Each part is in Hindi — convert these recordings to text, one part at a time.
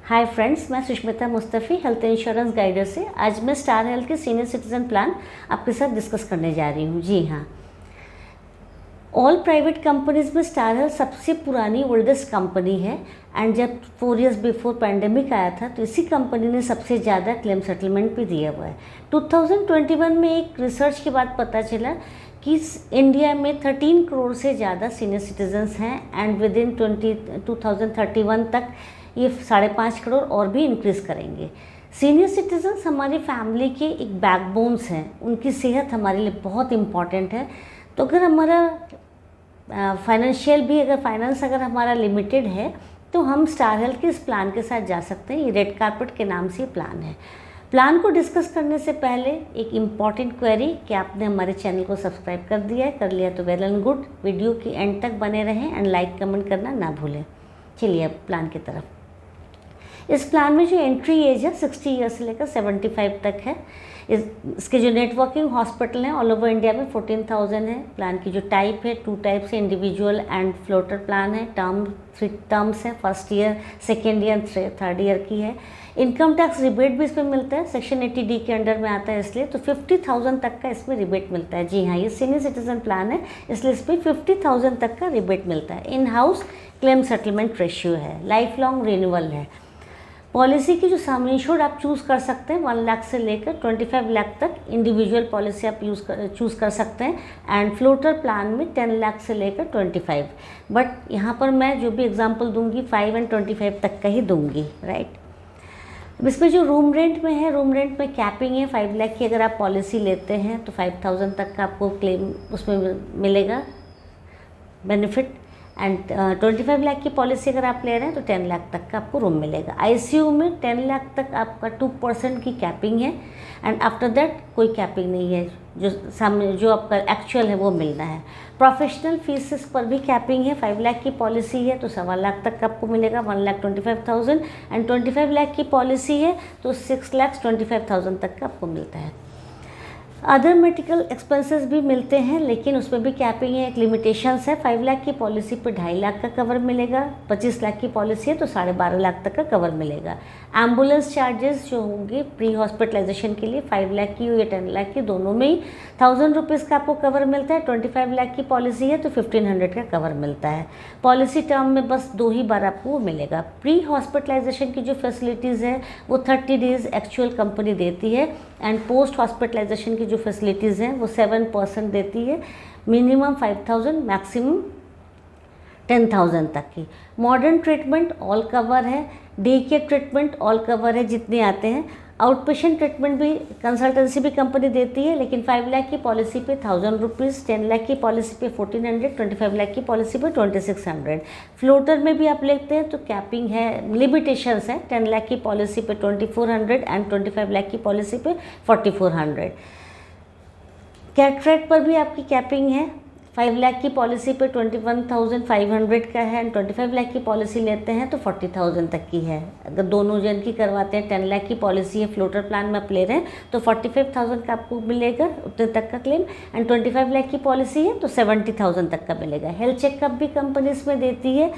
हाय फ्रेंड्स, मैं Sushmita Mustafi health insurance guider से आज मैं स्टार हेल्थ के सीनियर सिटीजन प्लान आपके साथ डिस्कस करने जा रही हूँ। जी हाँ, ऑल प्राइवेट कंपनीज में स्टार हेल्थ सबसे पुरानी ओल्डेस्ट कंपनी है एंड जब 4 इयर्स बिफोर पैंडेमिक आया था तो इसी कंपनी ने सबसे ज़्यादा क्लेम सेटलमेंट भी दिया हुआ है। 2021 में एक रिसर्च के बाद पता चला कि इंडिया में 13 करोड़ से ज़्यादा सीनियर सिटीजन्स हैं एंड विद इन 2031 तक ये 5.5 करोड़ और भी इंक्रीज़ करेंगे। सीनियर सिटीजन्स हमारी फैमिली के एक बैकबोन्स हैं, उनकी सेहत हमारे लिए बहुत इम्पॉर्टेंट है। तो अगर हमारा फाइनेंस अगर हमारा लिमिटेड है तो हम स्टार हेल्थ के इस प्लान के साथ जा सकते हैं। ये रेड कारपेट के नाम से प्लान है। प्लान को डिस्कस करने से पहले एक इम्पॉर्टेंट क्वेरी कि आपने हमारे चैनल को सब्सक्राइब कर दिया है, कर लिया तो वेल एंड गुड। वीडियो की एंड तक बने रहें एंड लाइक कमेंट करना ना भूलें। चलिए अब प्लान की तरफ। इस प्लान में जो एंट्री एज है 60 ईयर से लेकर 75 तक है। इसके जो नेटवर्किंग हॉस्पिटल हैं ऑल ओवर इंडिया में 14,000 है। प्लान की जो टाइप है 2 टाइप से इंडिविजुअल एंड फ्लोटर प्लान है। 3 टर्म्स है, first year, second year, third year की है। इनकम टैक्स रिबेट भी इसमें मिलता है, सेक्शन 80D के अंडर में आता है, इसलिए तो 50,000 तक का इसमें रिबेट मिलता है। जी हाँ, ये सीनियर सिटीजन प्लान है इसलिए इस पर 50,000 तक का रिबेट मिलता है। In house claim settlement ratio है, लाइफ लॉन्ग रिन्यूअल है। पॉलिसी की जो सम इंश्योर्ड आप चूज़ कर सकते हैं 1 लाख से लेकर 25 लाख तक इंडिविजुअल पॉलिसी आप चूज़ कर सकते हैं एंड फ्लोटर प्लान में 10 लाख से लेकर 25। बट यहाँ पर मैं जो भी एग्जांपल दूंगी 5 एंड 25 तक का ही दूंगी, राइट। अब इसमें जो रूम रेंट में है, रूम रेंट में कैपिंग है 5 लाख की। अगर आप पॉलिसी लेते हैं तो 5,000 तक का आपको क्लेम उसमें मिलेगा बेनिफिट एंड 25 लाख की पॉलिसी अगर आप ले रहे हैं तो 10 लाख तक का आपको रूम मिलेगा। आईसीयू में 10 लाख तक आपका 2% की कैपिंग है एंड आफ्टर दैट कोई कैपिंग नहीं है। जो सामने जो आपका एक्चुअल है वो मिलना है। प्रोफेशनल फीसेस पर भी कैपिंग है। 5 लाख की पॉलिसी है तो 1.25 लाख तक आपको मिलेगा, 1,25,000 एंड 25 लाख की पॉलिसी है तो 6,25,000 तक का आपको मिलता है। अदर मेडिकल एक्सपेंसेस भी मिलते हैं लेकिन उसमें भी कैपिंग है, एक लिमिटेशंस है। 5 लाख की पॉलिसी पे 2.5 लाख का कवर मिलेगा, 25 लाख की पॉलिसी है तो 12.5 लाख तक का कवर मिलेगा। एम्बुलेंस चार्जेस जो होंगे प्री हॉस्पिटलाइजेशन के लिए 5 लाख की या 10 लाख की दोनों में ही 1,000 रुपीज़ का आपको कवर मिलता है। 25 लाख की पॉलिसी है तो 1,500 का कवर मिलता है। पॉलिसी टर्म में बस 2 ही बार आपको वो मिलेगा। प्री हॉस्पिटलाइजेशन की जो फैसिलिटीज़ है वो 30 डेज़ एक्चुअल कंपनी देती है एंड पोस्ट हॉस्पिटलाइजेशन की जो फैसिलिटीज़ हैं वो 7% देती है। मिनिमम 5,000 मैक्सिमम 10,000 तक की। मॉडर्न ट्रीटमेंट ऑल कवर है, day care treatment all cover है जितने आते हैं। आउट पेशेंट ट्रीटमेंट भी कंसल्टेंसी भी कंपनी देती है लेकिन 5 लाख की पॉलिसी पे 1,000 रुपीज़, 10 लाख की पॉलिसी पे 1,400, 25 लाख की पॉलिसी पे 2,600। फ्लोटर में भी आप लेते हैं तो कैपिंग है, लिमिटेशंस है। 10 लाख की पॉलिसी पे 2,400 एंड 25 लाख की पॉलिसी पे 4,400। कैटरेक्ट पर भी आपकी कैपिंग है। 5 लाख की पॉलिसी पे 21,500 का है एंड 25 लाख की पॉलिसी लेते हैं तो 40,000 तक की है। अगर दोनों जन की करवाते हैं, 10 लाख की पॉलिसी है, फ्लोटर प्लान में आप ले रहे हैं तो 45,000 का आपको मिलेगा उतने तक का क्लेम एंड 25 लाख की पॉलिसी है तो 70,000 तक का मिलेगा। हेल्थ चेकअप भी कंपनी इसमें देती है।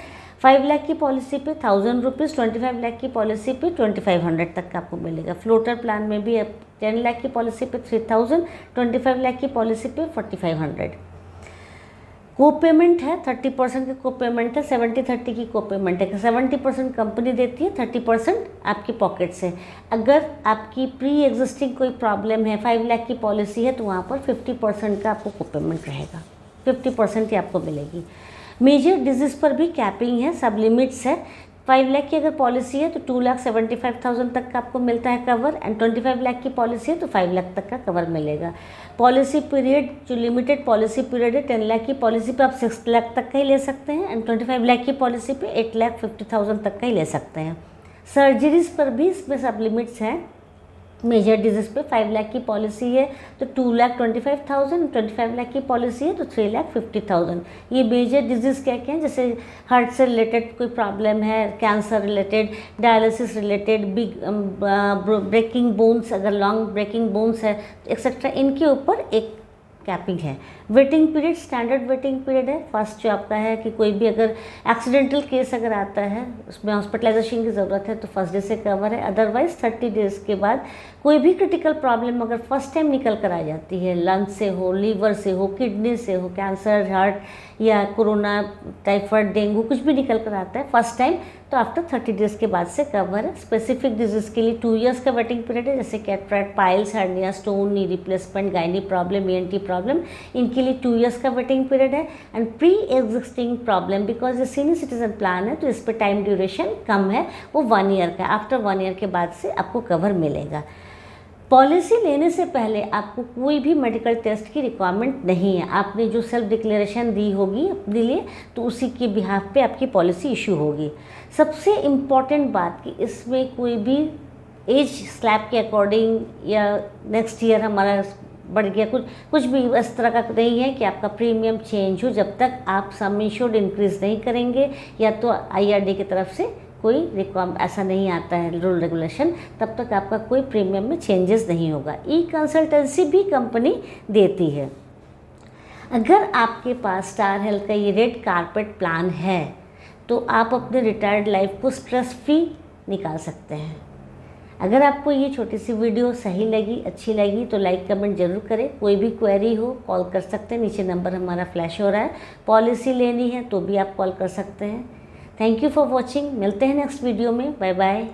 5 लाख की पॉलिसी पे 1,000 रुपीज़, 25 लाख की पॉलिसी पे 2,500 तक का आपको मिलेगा। फ्लोटर प्लान में भी 10 लाख की पॉलिसी पे 3,000, 25 लाख की पॉलिसी पे 4,500। को पेमेंट है 30% की को पेमेंट है, 70-30 की को पेमेंट है। 70% कंपनी देती है, 30% आपकी पॉकेट से। अगर आपकी प्री एग्जिस्टिंग कोई प्रॉब्लम है, 5 लाख की पॉलिसी है तो वहाँ पर 50% का आपको को पेमेंट रहेगा, 50% ही आपको मिलेगी। मेजर डिजीज़ पर भी कैपिंग है, सब लिमिट्स है। 5 लाख की अगर पॉलिसी है तो 2,75,000 तक का आपको मिलता है कवर एंड 25 लाख की पॉलिसी है तो 5 लाख तक का कवर मिलेगा। पॉलिसी पीरियड जो लिमिटेड पॉलिसी पीरियड है 10 लाख की पॉलिसी पे आप 6 लाख तक का ही ले सकते हैं एंड 25 लाख की पॉलिसी पे 8,50,000 तक का ही ले सकते हैं। सर्जरीज पर भी इसमें सब लिमिट्स हैं। मेजर डिजीज़ पे 5 लाख की पॉलिसी है तो 2,25,000, 25 लाख की पॉलिसी है तो 3,50,000। ये मेजर डिजीज़ क्या क्या हैं, जैसे हार्ट से रिलेटेड कोई प्रॉब्लम है, cancer related, dialysis related, big breaking bones, अगर लॉन्ग ब्रेकिंग बोन्स है एक्सेट्रा, इनके ऊपर एक कैपिंग है। Waiting period standard waiting period है। फर्स्ट जो आपका है कि कोई भी अगर एक्सीडेंटल केस अगर आता है उसमें हॉस्पिटलाइजेशन की ज़रूरत है तो फर्स्ट डे से कवर है। अदरवाइज 30 डेज़ के बाद कोई भी क्रिटिकल प्रॉब्लम अगर फर्स्ट टाइम निकल कर आ जाती है, लंग्स से हो, लीवर से हो, किडनी से हो, कैंसर, हार्ट या कोरोना, टाइफाइड, डेंगू कुछ भी निकल कर आता है फर्स्ट टाइम, तो आफ्टर 30 डेज़ के बाद से कवर है। स्पेसिफिक डिजीज़ के लिए 2 ईयर्स का वेटिंग पीरियड है, जैसे cataract, piles, hernia, stone, knee replacement, gynae problem, ENT problem, इनके लिए 2 ईयर्स का वेटिंग पीरियड है। And pre existing problem, because ये सीनियर सिटीजन प्लान है तो इस पर टाइम ड्यूरेशन कम है, वो 1 ईयर का। आफ्टर 1 ईयर के बाद से आपको कवर मिलेगा। पॉलिसी लेने से पहले आपको कोई भी मेडिकल टेस्ट की रिक्वायरमेंट नहीं है। आपने जो सेल्फ डिक्लेरेशन दी होगी अपने लिए तो उसी के बिहाफ पे आपकी पॉलिसी इशू होगी। सबसे इम्पॉर्टेंट बात कि इसमें कोई भी एज स्लैब के अकॉर्डिंग या नेक्स्ट ईयर हमारा बढ़ गया कुछ भी इस तरह का नहीं है कि आपका प्रीमियम चेंज हो, जब तक आप सम इंश्योर्ड इंक्रीज़ नहीं करेंगे या तो IRD की तरफ से कोई ऐसा नहीं आता है रूल रेगुलेशन, तब तक आपका कोई प्रीमियम में चेंजेस नहीं होगा। ई कंसल्टेंसी भी कंपनी देती है। अगर आपके पास स्टार हेल्थ का ये रेड कारपेट प्लान है तो आप अपने रिटायर्ड लाइफ को स्ट्रेस फ्री निकाल सकते हैं। अगर आपको ये छोटी सी वीडियो सही लगी, अच्छी लगी तो लाइक कमेंट जरूर करें। कोई भी क्वेरी हो कॉल कर सकते हैं, नीचे नंबर हमारा फ्लैश हो रहा है। पॉलिसी लेनी है तो भी आप कॉल कर सकते हैं। Thank you for watching. मिलते हैं नेक्स्ट वीडियो में। Bye bye.